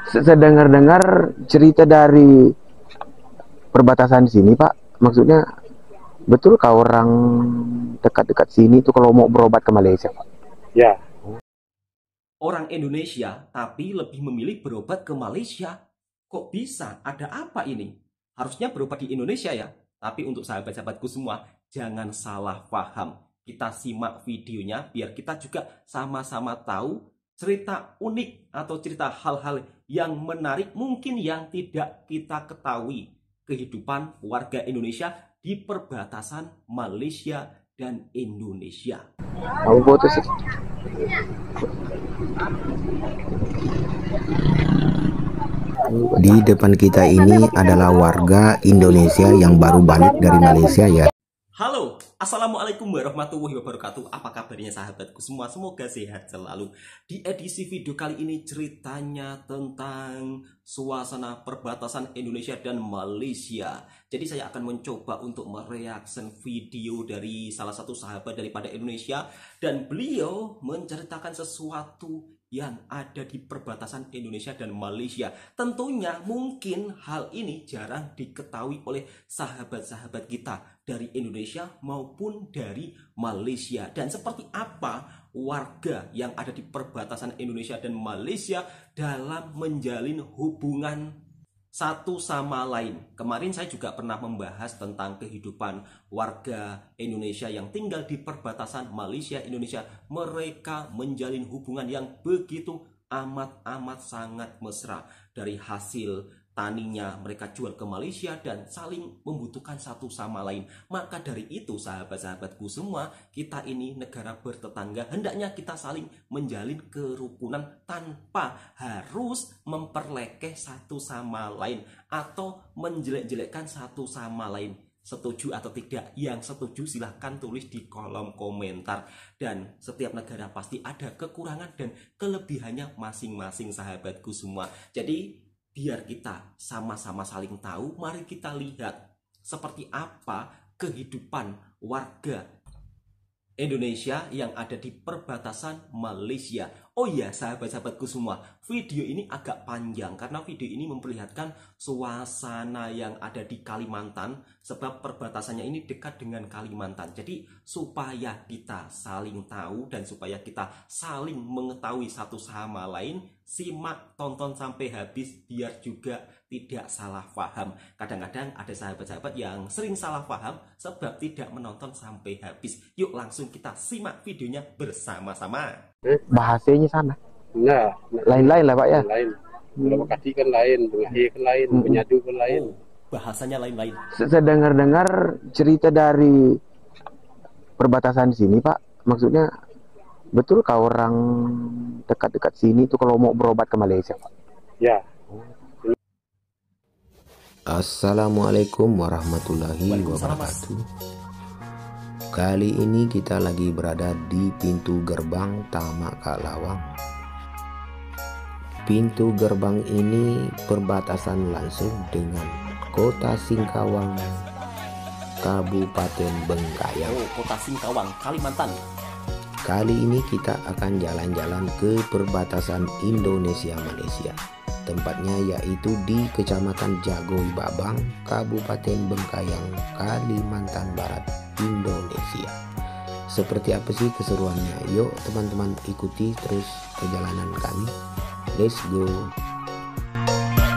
Saya dengar-dengar cerita dari perbatasan sini, Pak. Maksudnya, betul kah orang dekat-dekat sini tuh kalau mau berobat ke Malaysia, Pak? Ya, Orang Indonesia tapi lebih memilih berobat ke Malaysia. Kok bisa? Ada apa ini? Harusnya berobat di Indonesia ya. Tapi untuk sahabat-sahabatku semua, jangan salah paham. Kita simak videonya biar kita juga sama-sama tahu cerita unik atau cerita hal-hal yang menarik mungkin yang tidak kita ketahui. Kehidupan warga Indonesia di perbatasan Malaysia dan Indonesia. Mau foto sih. Di depan kita ini adalah warga Indonesia yang baru balik dari Malaysia ya. Halo, Assalamualaikum warahmatullahi wabarakatuh. Apa kabarnya sahabatku semua? Semoga sehat selalu. Di edisi video kali ini ceritanya tentang suasana perbatasan Indonesia dan Malaysia. Jadi saya akan mencoba untuk mereaksi video dari salah satu sahabat daripada Indonesia. Dan beliau menceritakan sesuatu yang ada di perbatasan Indonesia dan Malaysia. Tentunya mungkin hal ini jarang diketahui oleh sahabat-sahabat kita dari Indonesia maupun dari Malaysia. Dan seperti apa warga yang ada di perbatasan Indonesia dan Malaysia dalam menjalin hubungan satu sama lain. Kemarin saya juga pernah membahas tentang kehidupan warga Indonesia yang tinggal di perbatasan Malaysia Indonesia. Mereka menjalin hubungan yang begitu amat sangat mesra. Dari hasil taninya mereka jual ke Malaysia dan saling membutuhkan satu sama lain. Maka dari itu sahabat-sahabatku semua, kita ini negara bertetangga, hendaknya kita saling menjalin kerukunan tanpa harus memperlekeh satu sama lain atau menjelek-jelekkan satu sama lain. Setuju atau tidak? Yang setuju silahkan tulis di kolom komentar. Dan setiap negara pasti ada kekurangan dan kelebihannya masing-masing sahabatku semua. Jadi biar kita sama-sama saling tahu, mari kita lihat seperti apa kehidupan warga Indonesia yang ada di perbatasan Malaysia. Oh iya sahabat-sahabatku semua, video ini agak panjang karena video ini memperlihatkan suasana yang ada di Kalimantan, sebab perbatasannya ini dekat dengan Kalimantan. Jadi supaya kita saling tahu dan supaya kita saling mengetahui satu sama lain, simak tonton sampai habis biar juga tidak salah paham. Kadang-kadang ada sahabat-sahabat yang sering salah paham sebab tidak menonton sampai habis. Yuk langsung kita simak videonya bersama-sama. Bahasanya sama. nah, Lain-lain lah, Pak ya. lain. Kalau Makati kan lain, Bengahi kan lain, Penyadu kan lain. Bahasanya lain-lain. Saya dengar-dengar cerita dari perbatasan sini, Pak. Maksudnya, betul kah orang dekat-dekat sini tuh kalau mau berobat ke Malaysia, Pak? Ya, Assalamualaikum warahmatullahi wabarakatuh. Kali ini kita lagi berada di pintu gerbang Tamak Kalawang. Pintu gerbang ini perbatasan langsung dengan Kota Singkawang, Kabupaten Bengkayang. Kota Singkawang, Kalimantan. Kali ini kita akan jalan-jalan ke perbatasan Indonesia-Malaysia. Tempatnya yaitu di Kecamatan Jagoi Babang, Kabupaten Bengkayang, Kalimantan Barat, Indonesia. Seperti apa sih keseruannya? Yuk teman-teman ikuti terus perjalanan kami. Let's go.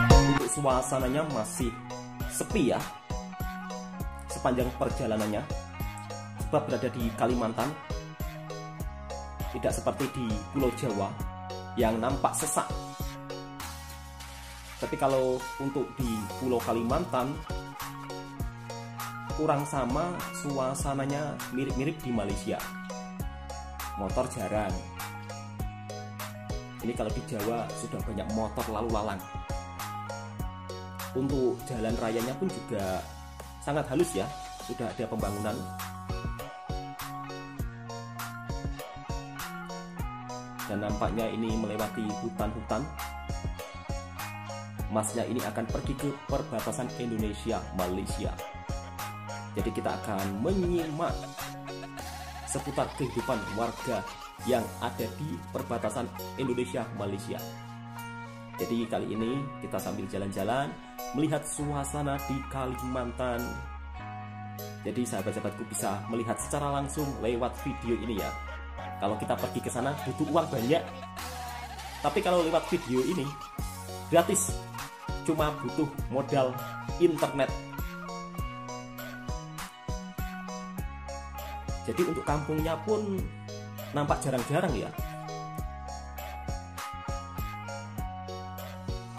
Untuk suasananya masih sepi ya sepanjang perjalanannya, sebab berada di Kalimantan. Tidak seperti di Pulau Jawa yang nampak sesak. Tapi kalau untuk di Pulau Kalimantan kurang sama, suasananya mirip-mirip di Malaysia. Motor jarang. Ini kalau di Jawa sudah banyak motor lalu lalang. Untuk jalan rayanya pun juga sangat halus ya, sudah ada pembangunan. Dan nampaknya ini melewati hutan-hutan. Masnya ini akan pergi ke perbatasan Indonesia-Malaysia. Jadi kita akan menyimak seputar kehidupan warga yang ada di perbatasan Indonesia-Malaysia. Jadi kali ini kita sambil jalan-jalan melihat suasana di Kalimantan. Jadi sahabat-sahabatku bisa melihat secara langsung lewat video ini ya. Kalau kita pergi ke sana butuh uang banyak. Tapi kalau lewat video ini gratis. Cuma butuh modal internet. Jadi untuk kampungnya pun nampak jarang-jarang ya.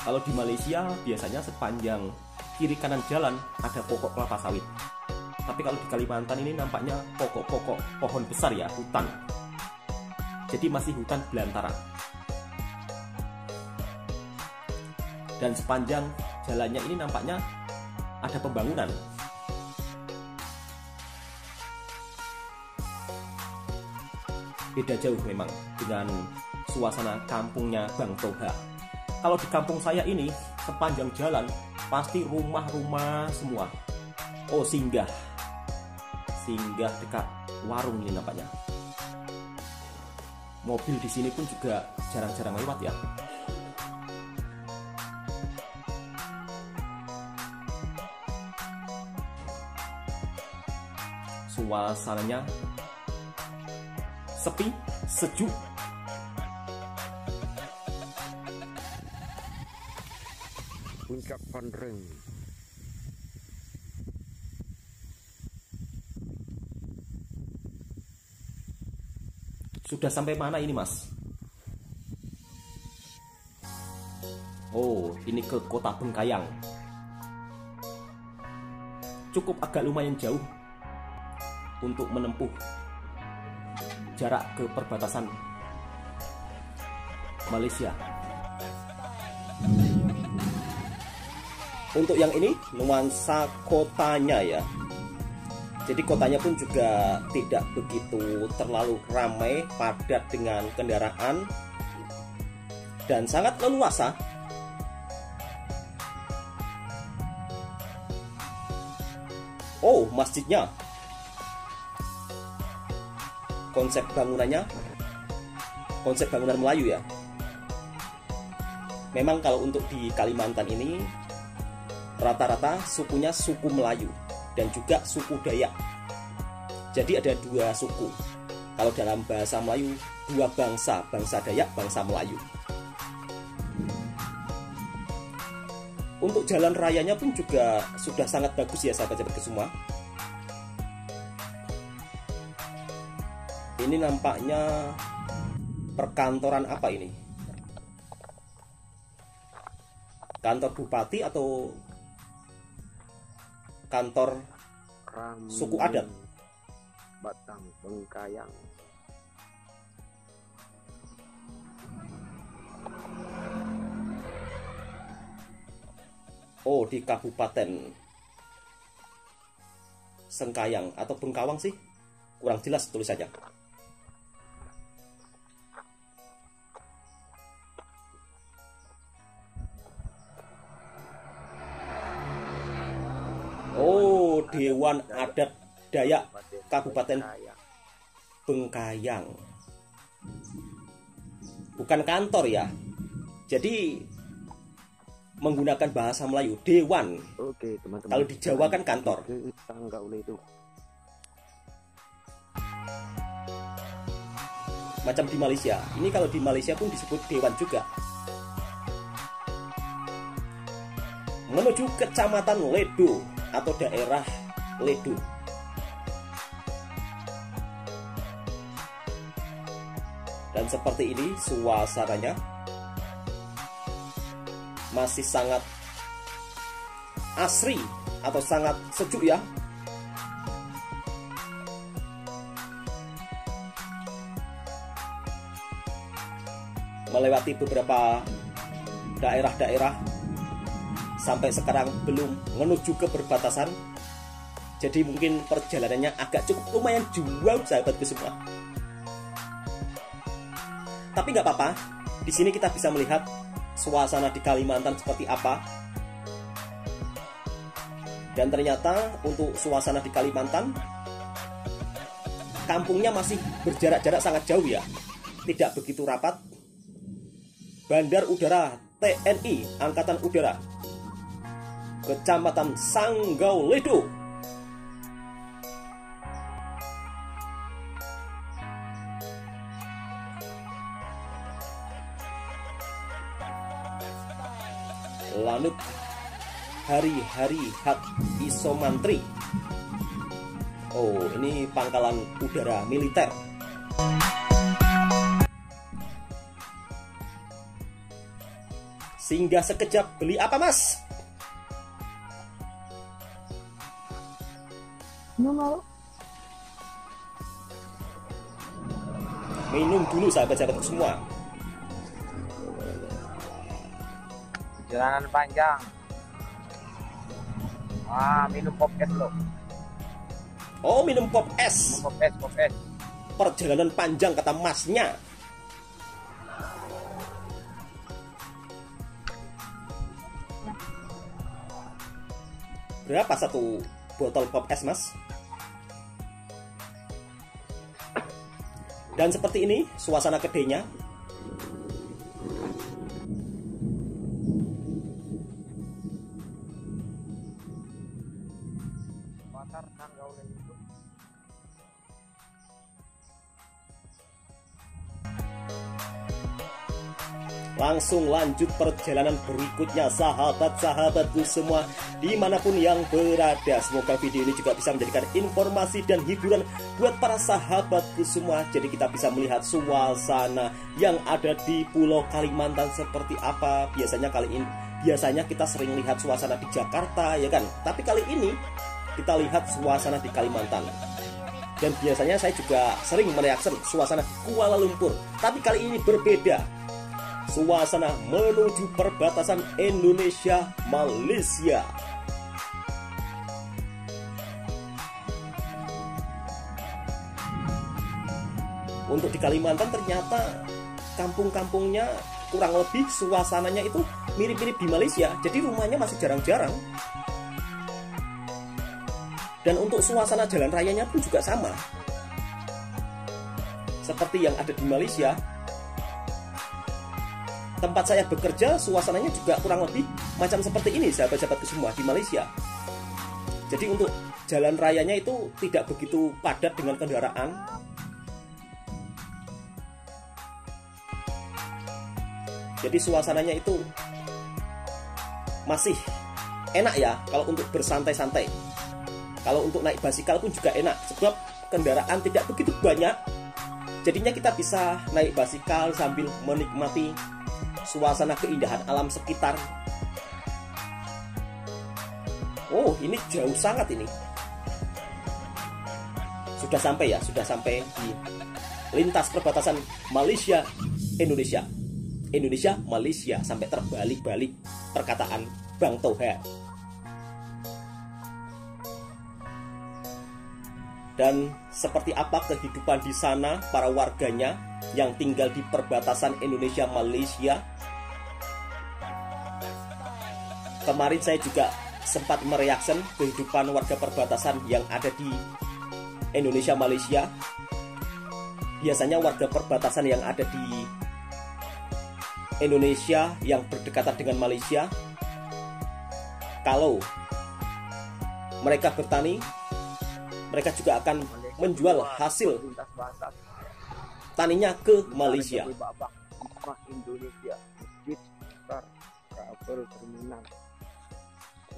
Kalau di Malaysia biasanya sepanjang kiri kanan jalan ada pokok kelapa sawit. Tapi kalau di Kalimantan ini nampaknya pokok-pokok pohon besar ya, hutan. Jadi masih hutan belantara. Dan sepanjang jalannya ini nampaknya ada pembangunan. Beda jauh memang dengan suasana kampungnya Bang Toha. Kalau di kampung saya ini sepanjang jalan pasti rumah-rumah semua. Oh, singgah dekat warung ini nampaknya. Mobil di sini pun juga jarang-jarang lewat ya. Suasananya sepi, sejuk. Puncak Panreng. Sudah sampai mana ini, Mas? Oh, ini ke Kota Bengkayang. Cukup agak lumayan jauh untuk menempuh jarak ke perbatasan Malaysia. Untuk yang ini nuansa kotanya ya. Jadi kotanya pun juga tidak begitu terlalu ramai, padat dengan kendaraan dan sangat leluasa. Oh, masjidnya. Konsep bangunannya konsep bangunan Melayu ya. Memang kalau untuk di Kalimantan ini rata-rata sukunya suku Melayu dan juga suku Dayak. Jadi ada dua suku. Kalau dalam bahasa Melayu, dua bangsa, bangsa Dayak, bangsa Melayu. Untuk jalan rayanya pun juga sudah sangat bagus ya sahabat-sahabatku semua. Ini nampaknya perkantoran apa ini? Kantor bupati atau kantor suku adat? Batang Bengkayang. Oh, di Kabupaten Sengkayang atau Bengkawang sih? Kurang jelas tulisannya. Oh, Dewan Adat Dayak Kabupaten Bengkayang. Bukan kantor ya. Jadi menggunakan bahasa Melayu, dewan. Oke, teman-teman. Kalau di Jawa kan kantor. Tangga oleh itu. Macam di Malaysia. Ini kalau di Malaysia pun disebut dewan juga. Menuju Kecamatan Ledo atau daerah Ledo. Dan seperti ini suasananya. Masih sangat asri atau sangat sejuk ya. Melewati beberapa daerah-daerah sampai sekarang belum menuju ke perbatasan. Jadi mungkin perjalanannya agak cukup lumayan jauh sahabatku semua. Tapi nggak apa-apa. Di sini kita bisa melihat suasana di Kalimantan seperti apa. Dan ternyata untuk suasana di Kalimantan, kampungnya masih berjarak-jarak sangat jauh ya. Tidak begitu rapat. Bandar udara TNI Angkatan Udara Kecamatan Sanggauledo. Lanut Hari-Hari Hak Isomantri. Oh, ini pangkalan udara militer. Singgah sekejap, beli apa Mas? Minum dulu sahabat-sahabatku semua. Perjalanan panjang. Minum pop es loh. Oh, minum pop es. Pop es. Perjalanan panjang kata Masnya. Berapa satu botol pop es, Mas? Dan seperti ini suasana kedainya. Langsung lanjut perjalanan berikutnya sahabat-sahabatku semua dimanapun yang berada. Semoga video ini juga bisa menjadikan informasi dan hiburan buat para sahabatku semua. Jadi kita bisa melihat suasana yang ada di Pulau Kalimantan seperti apa. Biasanya kita sering lihat suasana di Jakarta ya kan. Tapi kali ini kita lihat suasana di Kalimantan. Dan biasanya saya juga sering mereaksi suasana Kuala Lumpur. Tapi kali ini berbeda. Suasana menuju perbatasan Indonesia-Malaysia. Untuk di Kalimantan ternyata kampung-kampungnya kurang lebih suasananya itu mirip-mirip di Malaysia. Jadi rumahnya masih jarang-jarang. Dan untuk suasana jalan rayanya pun juga sama seperti yang ada di Malaysia. Tempat saya bekerja suasananya juga kurang lebih macam seperti ini sahabat-sahabatku semua di Malaysia. Jadi untuk jalan rayanya itu tidak begitu padat dengan kendaraan. Jadi suasananya itu masih enak ya kalau untuk bersantai-santai. Kalau untuk naik basikal pun juga enak sebab kendaraan tidak begitu banyak. Jadinya kita bisa naik basikal sambil menikmati suasana keindahan alam sekitar. Oh, ini jauh sangat ini. Sudah sampai di lintas perbatasan Malaysia Indonesia. Indonesia Malaysia sampai terbalik-balik perkataan Bang Toha. Dan seperti apa kehidupan di sana para warganya yang tinggal di perbatasan Indonesia Malaysia. Kemarin saya juga sempat mereaksi kehidupan warga perbatasan yang ada di Indonesia Malaysia. Biasanya warga perbatasan yang ada di Indonesia yang berdekatan dengan Malaysia, kalau mereka bertani, mereka juga akan menjual hasil taninya ke Malaysia. Indonesia, masjid besar, kabel terminal,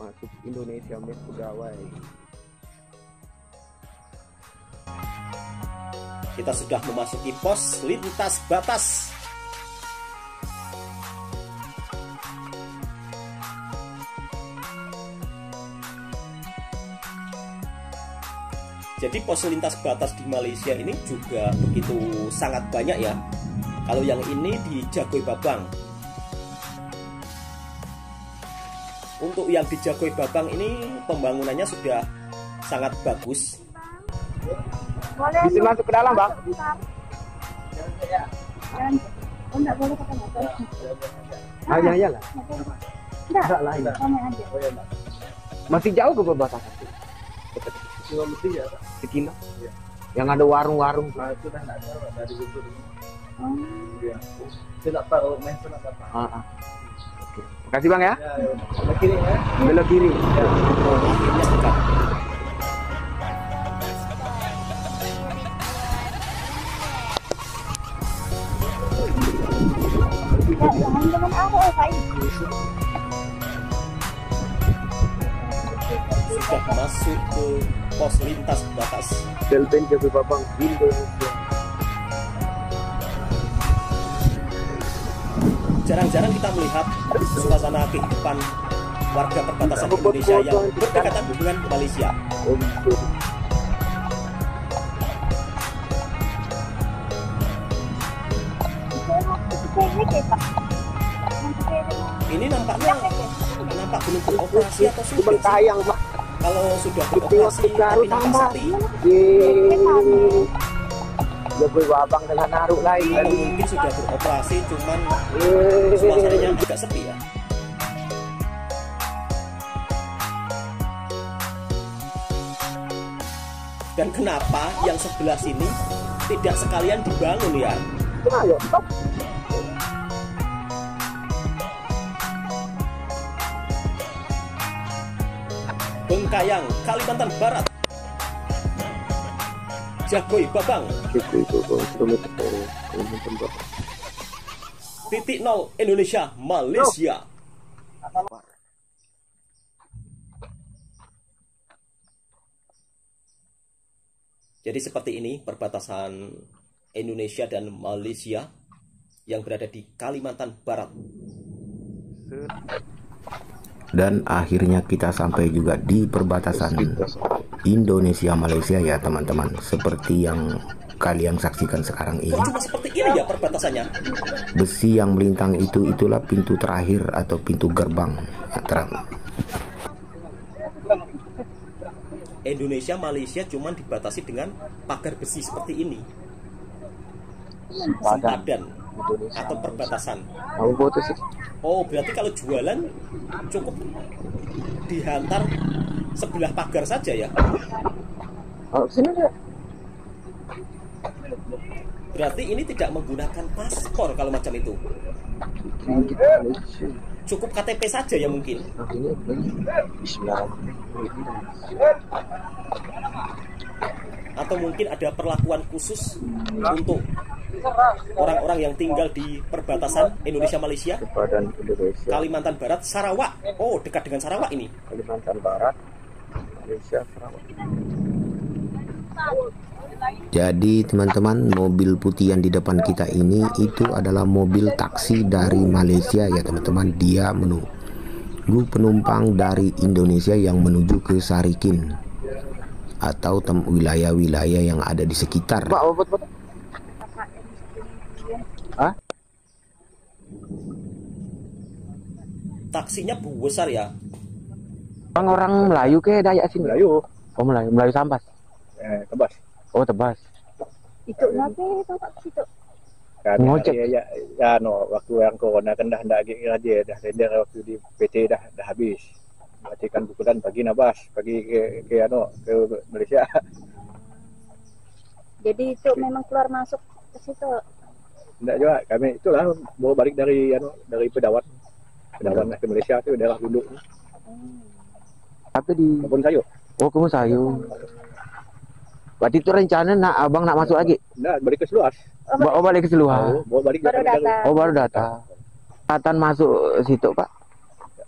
masuk Indonesia mes pegawai. Kita sudah memasuki pos lintas batas. Jadi pos lintas batas di Malaysia ini juga begitu sangat banyak ya. Kalau yang ini di Jagoi Babang. Untuk yang di Jagoi Babang ini pembangunannya sudah sangat bagus. Bisa masuk ke dalam, Bang? Enggak boleh pakai motor. Iya lah. Enggak lah. aja. Masih jauh ke perbatasan. Sekilo. Yang ada warung-warung. Nah, itu dah nak dari Google. Oh. Iya. Saya tak tahu main sana apa. Kasih Bang ya. Belok kiri ya. Belok kiri. Akhirnya dekat. Jangan aku Pak. Sudah masuk ke pos lintas batas. Delpen Jagoy Babang Indonesia. Jarang-jarang kita melihat suasana kehidupan warga perbatasan Indonesia yang berdekatan dengan Malaysia. Ini nampaknya nampak belum beroperasi atau sudah sih? Bengkayang Pak. Kalau sudah beroperasi tapi nampak sepi, Jagoy Babang dengan naruh lain. atau mungkin sudah beroperasi cuman suasananya agak sepi ya. Dan kenapa yang sebelah sini tidak sekalian dibangun ya? Ayo, stop. Bengkayang, Kalimantan Barat. Jagoy Babang, titik nol Indonesia, Malaysia. Jadi seperti ini perbatasan Indonesia dan Malaysia yang berada di Kalimantan Barat. Dan akhirnya kita sampai juga di perbatasan Indonesia Malaysia ya teman-teman, seperti yang kalian saksikan sekarang ini. Cuma seperti ini ya perbatasannya. Besi yang melintang itulah pintu terakhir atau pintu gerbang yang Indonesia Malaysia cuma dibatasi dengan pagar besi seperti ini. Sempadan atau perbatasan. Aku foto sih. Oh, berarti kalau jualan cukup dihantar sebelah pagar saja ya? Oh, sini deh. Berarti ini tidak menggunakan paspor kalau macam itu. Cukup KTP saja ya mungkin. Atau mungkin ada perlakuan khusus untuk orang-orang yang tinggal di perbatasan Indonesia Malaysia. Kalimantan Barat, Sarawak. Oh, dekat dengan Sarawak ini. Kalimantan Barat, Malaysia, Sarawak. Jadi teman-teman, mobil putih yang di depan kita ini itu adalah mobil taksi dari Malaysia ya teman-teman. Dia menunggu penumpang dari Indonesia yang menuju ke Sarikin atau wilayah-wilayah yang ada di sekitar. Hah? Taksinya besar ya. Orang Melayu ke Dayak sini? Melayu. Oh, Melayu Sampas. Tebas. Oh, Tebas. Itu nanti tempat situ. Kami Ngojek. ya no, waktu yang corona kan dah aja dah render waktu di PT dah habis. Matikan bukulan pagi nabas, pagi ke Malaysia. Jadi itu memang keluar masuk ke situ. Enggak juga, kami itulah bawa balik dari Pedawan ke Malaysia itu daerah duduk. Tapi di Kebun sayur. Oh, Kebun Sayur. Berarti itu rencana abang nak masuk lagi? Enggak, balik ke Seluas. Oh, balik ke Seluas. Bawa balik Baru datang. Oh, baru datang. Datang masuk situ, Pak.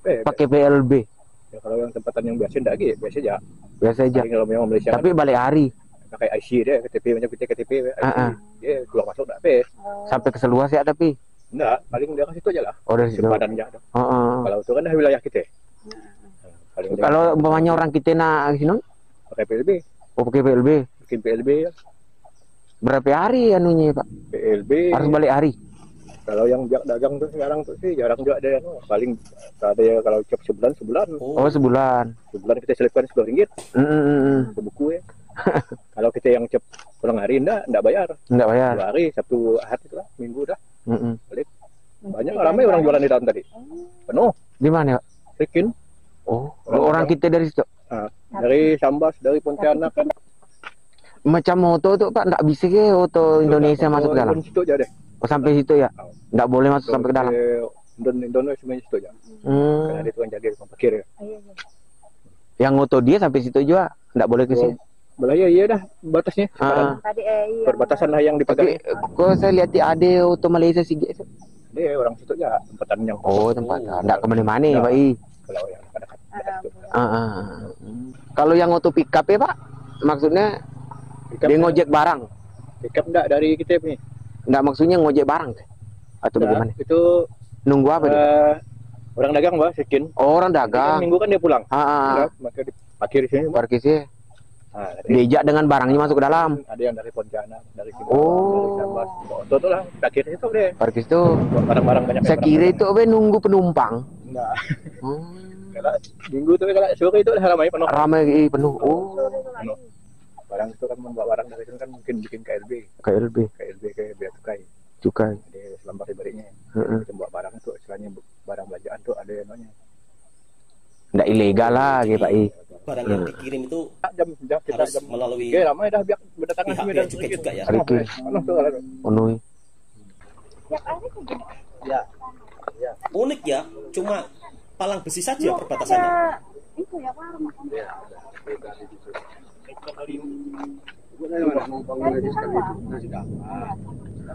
Pakai Pakai PLB. ya, kalau yang tempatan yang biasa enggak gitu, biasa aja. Biasa aja. Kalau memang Malaysia Tapi balik hari pakai IC dia, KTP macam KTP IC. Dia keluar masuk enggak apa. sampai ke Seluas ya tapi. Enggak, paling dia ke situ aja lah. Oh, dari situ. Sempadan aja. Heeh. Kalau itu kan dah wilayah kita. Paling dia Kalau umpamanya orang kita nak sini, pakai PLB, oh pakai PLB. bikin PLB ya. Berapa hari anunya, Pak? PLB. Harus balik hari. Kalau yang dagang tuh sekarang tuh sih jarang juga ada yang paling ada ya kalau cap sebulan Oh, sebulan. kita selipkan RM10 Mm. ke buku ya. Kalau kita yang cap pulang hari enggak bayar. Enggak bayar. 2 hari Sabtu Ahad itu lah, Minggu dah. Mm. Balik. Banyak ramai orang jualan di tahun tadi. Penuh. Di mana, Pak? Bikin Oh, orang kita dari situ. dari Sambas, dari Pontianak. Macam moto tuh, Pak, enggak bisa ke auto Indonesia masuk ke dalam. Situ aja deh. Oh, sampai situ ya. Enggak boleh masuk sampai ke dalam. Don semuanya situ aja. Karena Hmm. dia tukang jaga tukang parkir ya. Iya, iya. Yang ngoto dia sampai situ juga nggak boleh ke sini. Belaya iya dah batasnya. Ah. Tadi iya. Perbatasan lah yang Tapi dipegang. kok saya lihat ada auto Malaysia sih. Dia orang situ aja tempatan yang Oh, tempatnya nggak kemana-mana ya, Pak I. kalau yang dekat situ. Kalau yang auto pick up ya, Pak? Maksudnya dia ngojek barang. Pickup enggak dari kita nih. Nggak, maksudnya ngojek barang teh? Atau bagaimana? Itu Nunggu apa dia? orang dagang Mbak, sekin. Oh, orang Kan dagang. minggu kan dia pulang. Ah, Maka diparkir di sini. Mbak. parkir sih. Nah, Diajak dengan barangnya masuk ke dalam. ada yang dari Pontianak, dari Singapura, Oh. dari Sabah, Boto tuh lah, parkir itu deh. Parkir itu. Buat barang-barang banyak. Saya kira itu nunggu penumpang. Nah, Hmm. kalau minggu tuh kalau sore itu udah ramai penuh. Ramai penuh. Oh, Penuh. Barang itu kan membawa barang dari sini kan mungkin bikin KLB KLB, ke Bea Cukai. cukai. Di selambar ibaratnya. Heeh. Kita bawa barang tuh istilahnya barang belanjaan tuh ada yang namanya. Nggak ilegal lah, gitu Pak I. Barang yang dikirim itu Jam kita harus jam melalui Oke, ramai dah biar berdatangan pihak sini bea dan cukai juga ya. Parkir. Penuh tuh kalau Penuh. Tiap hari kayak gini. ya. unik ya, cuma palang besi saja Loh, perbatasannya. ada itu ya warung kan.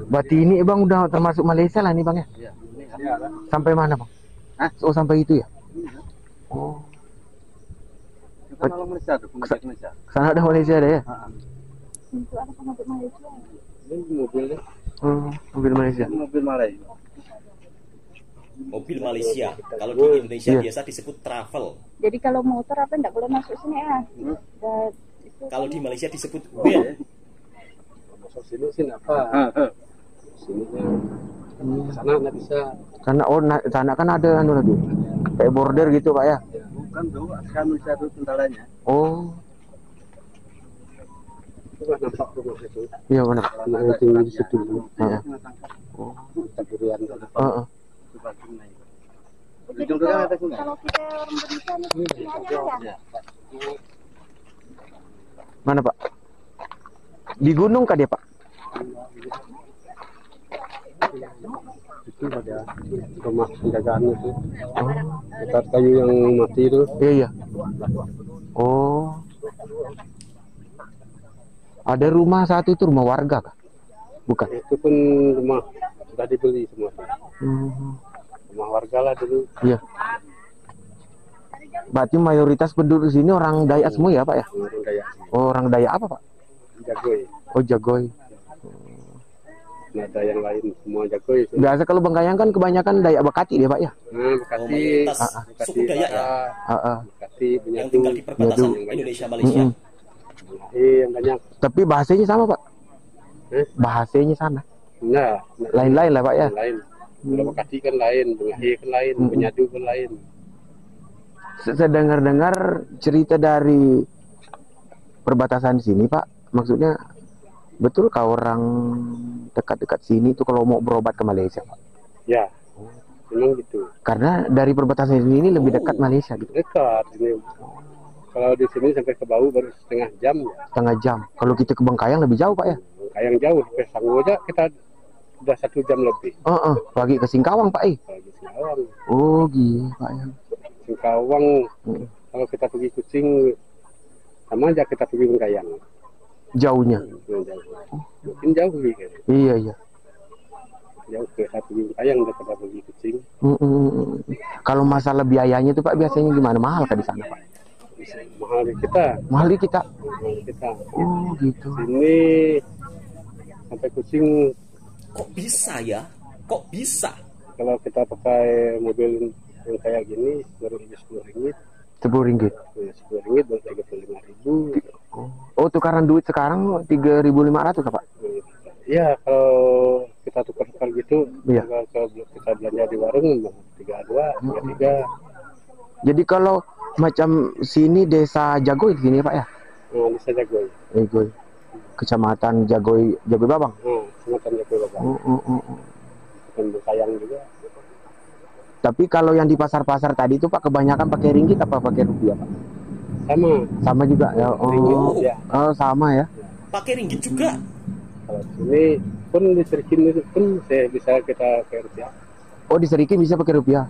Berarti ini Bang udah termasuk Malaysia lah nih Bang ya? Sampai mana Bang? Oh, sampai itu ya? Oh, Malaysia tuh, Malaysia. sana ada Malaysia ada ya? Untuk ada pengangkut Malaysia. Ini mobilnya, Mobil Malaysia. mobil Malaysia. Mobil Malaysia. Kalau di Indonesia Iya. biasa disebut travel. Jadi kalau motor apa enggak boleh masuk sini ya? Dan itu Kalau di Malaysia disebut van. Masuk sini sih apa? Sini ke sana nggak bisa. Karena sana kan ada anu lagi. Kayak border gitu Pak ya? Bukan tuh, kan bisa tuh tentaranya. Oh, Itu kan nampak tuh itu. iya benar. Anak yang tinggi di situ. Heeh. Oh, taburian tuh. Heeh. jadi kalau kita orang Indonesia nih sini aja ya. Mana Pak? Di gunung kah dia Pak? Itu ada rumah penjagaan itu. Dekat kayu yang mati itu. Iya iya. Oh. Ada rumah satu itu rumah warga kah? Bukan. Itu pun rumah sudah dibeli semua. Hmm. Rumah warga lah dulu. Iya. Berarti mayoritas penduduk sini orang Dayak semua ya Pak ya? Orang Dayak. Oh, orang Dayak apa Pak? Jagoy. Oh, Jagoy. Nah, ada yang lain semua Jagoy. Biasa kalau Bengkayang kan kebanyakan Dayak Bekati dia Pak ya? Nah, Bekasi, Oh, mayoritas suku Dayak ya, Heeh. Bekasi, yang Penyatu, tinggal di perbatasan Iya, Indonesia Malaysia. Mm-mm. yang banyak. Tapi bahasanya sama Pak? Eh? Bahasanya sama. Nah, Lain-lain lah Pak ya? yang lain. Kalau Bekasi kan lain, Bengahi kan lain, Penyatu kan lain. Saya dengar-dengar cerita dari perbatasan sini Pak. Maksudnya betul kah orang dekat-dekat sini tuh kalau mau berobat ke Malaysia Pak? Ya, memang gitu. Karena dari perbatasan sini lebih dekat Malaysia gitu. Dekat ini. Kalau di sini sampai ke Bau baru setengah jam ya. Setengah jam. Kalau kita ke Bengkayang lebih jauh Pak ya? Kayak yang jauh ke Sangu aja kita udah 1 jam lebih. Pagi ke Singkawang Pak Lagi Singkawang. Oh gitu Pak ya. Singkawang kalau kita pergi Kucing sama aja kita pergi Bengkayang. Jauhnya. Mungkin jauh lebih kan. Iya iya. Jauh ke satu Bengkayang daripada pergi Kucing. Kalau masalah biayanya tuh Pak biasanya gimana? Mahal kah di sana Pak? Mahal di kita. Mahal di kita. Mahal di kita. Oh gitu. Ini sampai Kucing Kok bisa ya? Kok bisa? kalau kita pakai mobil yang kayak gini baru Rp10. Rp10. Rp10 baru Rp35.000. Oh tukaran duit sekarang 3.500 Pak? Iya, kalau kita tukar-tukar gitu, Iya. kalau kita belanja di warung 32, 33. Jadi kalau macam sini desa Jagoy di sini Pak ya? Nah, bisa Jagoy. Jagoy. Kecamatan Jagoy Babang. Nah, semacam Jagoy Bapak. Bukan Bengkayang juga. Tapi kalau yang di pasar-pasar tadi itu Pak kebanyakan pakai ringgit apa pakai rupiah Pak? Sama. Sama juga ya. Ringgit, ya. Oh sama ya. Pakai ringgit juga. Kalau sini pun di Serkin itu pun saya bisa kita ke rupiah. Oh, diserikin bisa pakai rupiah.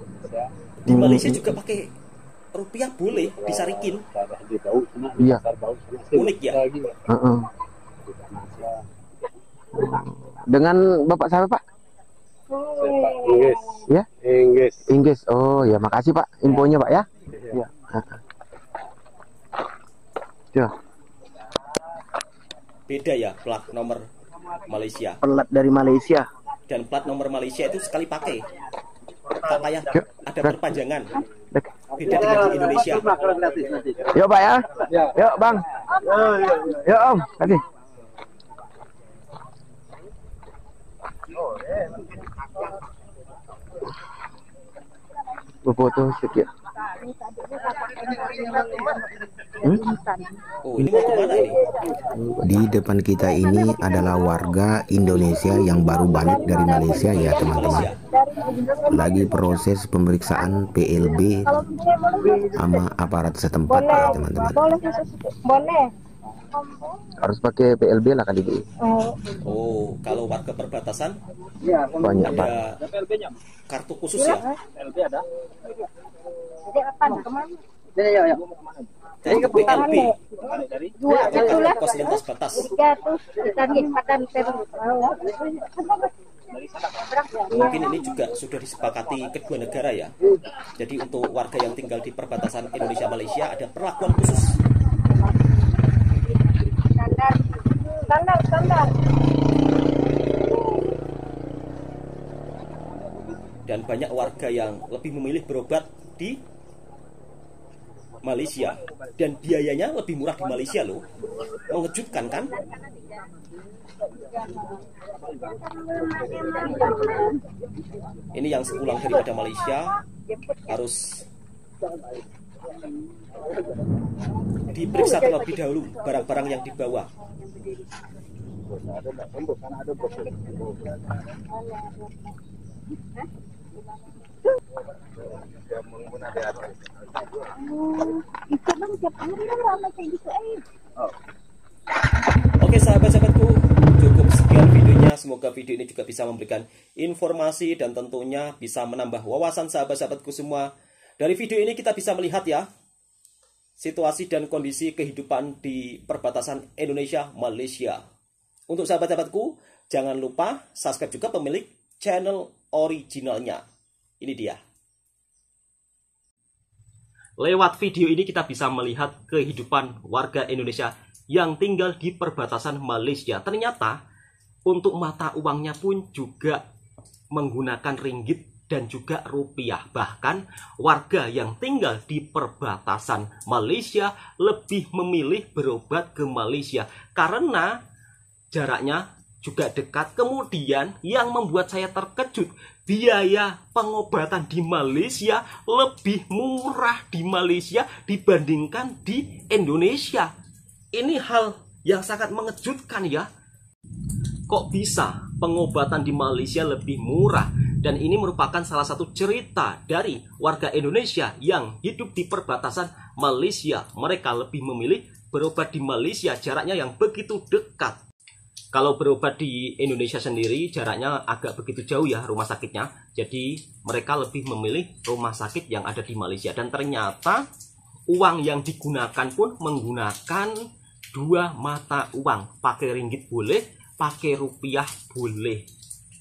Di Malaysia juga pakai rupiah boleh disarikin. Iya. Unik ya. Dengan Bapak siapa, Pak? Inggris. Ya? Inggris. Inggris. Oh ya, makasih Pak infonya Pak ya. Ya. Ya. Beda ya plat nomor Malaysia. Pelat dari Malaysia. Dan plat nomor Malaysia itu sekali pakai. Tak payah ada perpanjangan. Beda dengan di Indonesia. Yuk Pak ya. Yuk Bang. Yuk Om. Kasih. Foto sedikit. Oh, ini mau kemana ini? Di depan kita ini adalah warga Indonesia yang baru balik dari Malaysia ya teman-teman. Lagi proses pemeriksaan PLB sama aparat setempat ya teman-teman. Boleh. Harus pakai PLB lah kali ini. Oh, kalau warga perbatasan Banyak Pak. ada kartu khusus ya? Jadi apa? Kemana? Dari PLB Dua atau kartu itulah. pos lintas batas. Tiga tuh kita akan terus. Mungkin ini juga sudah disepakati kedua negara ya. Jadi untuk warga yang tinggal di perbatasan Indonesia Malaysia ada perlakuan khusus. Standar. Dan banyak warga yang lebih memilih berobat di Malaysia dan biayanya lebih murah di Malaysia loh. Mengejutkan kan? Ini yang sepulang daripada Malaysia harus diperiksa terlebih dahulu barang-barang yang dibawa. Itu bang tiap hari kan ramai kayak gitu Oke sahabat-sahabatku, cukup sekian videonya. Semoga video ini juga bisa memberikan informasi dan tentunya bisa menambah wawasan sahabat-sahabatku semua. Dari video ini kita bisa melihat ya situasi dan kondisi kehidupan di perbatasan Indonesia-Malaysia. Untuk sahabat-sahabatku, jangan lupa subscribe juga pemilik channel originalnya. Ini dia. Lewat video ini kita bisa melihat kehidupan warga Indonesia yang tinggal di perbatasan Malaysia. Ternyata untuk mata uangnya pun juga menggunakan ringgit dan juga rupiah. Bahkan warga yang tinggal di perbatasan Malaysia lebih memilih berobat ke Malaysia karena jaraknya juga dekat. Kemudian yang membuat saya terkejut, biaya pengobatan di Malaysia lebih murah di Malaysia dibandingkan di Indonesia. Ini hal yang sangat mengejutkan ya. Kok bisa pengobatan di Malaysia lebih murah? Dan ini merupakan salah satu cerita dari warga Indonesia yang hidup di perbatasan Malaysia. Mereka lebih memilih berobat di Malaysia, jaraknya yang begitu dekat. Kalau berobat di Indonesia sendiri jaraknya agak begitu jauh ya rumah sakitnya. Jadi mereka lebih memilih rumah sakit yang ada di Malaysia. Dan ternyata uang yang digunakan pun menggunakan dua mata uang. Pakai ringgit boleh, pakai rupiah boleh.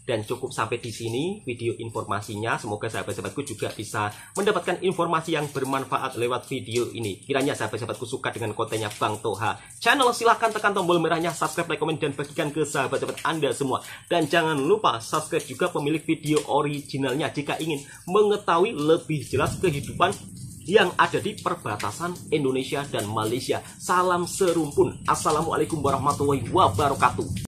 Dan cukup sampai di sini video informasinya. Semoga sahabat-sahabatku juga bisa mendapatkan informasi yang bermanfaat lewat video ini. Kiranya sahabat-sahabatku suka dengan kontennya Bang Toha Channel, silahkan tekan tombol merahnya, subscribe, like, komen, dan bagikan ke sahabat-sahabat Anda semua. Dan jangan lupa subscribe juga pemilik video originalnya jika ingin mengetahui lebih jelas kehidupan yang ada di perbatasan Indonesia dan Malaysia. Salam serumpun. Assalamualaikum warahmatullahi wabarakatuh.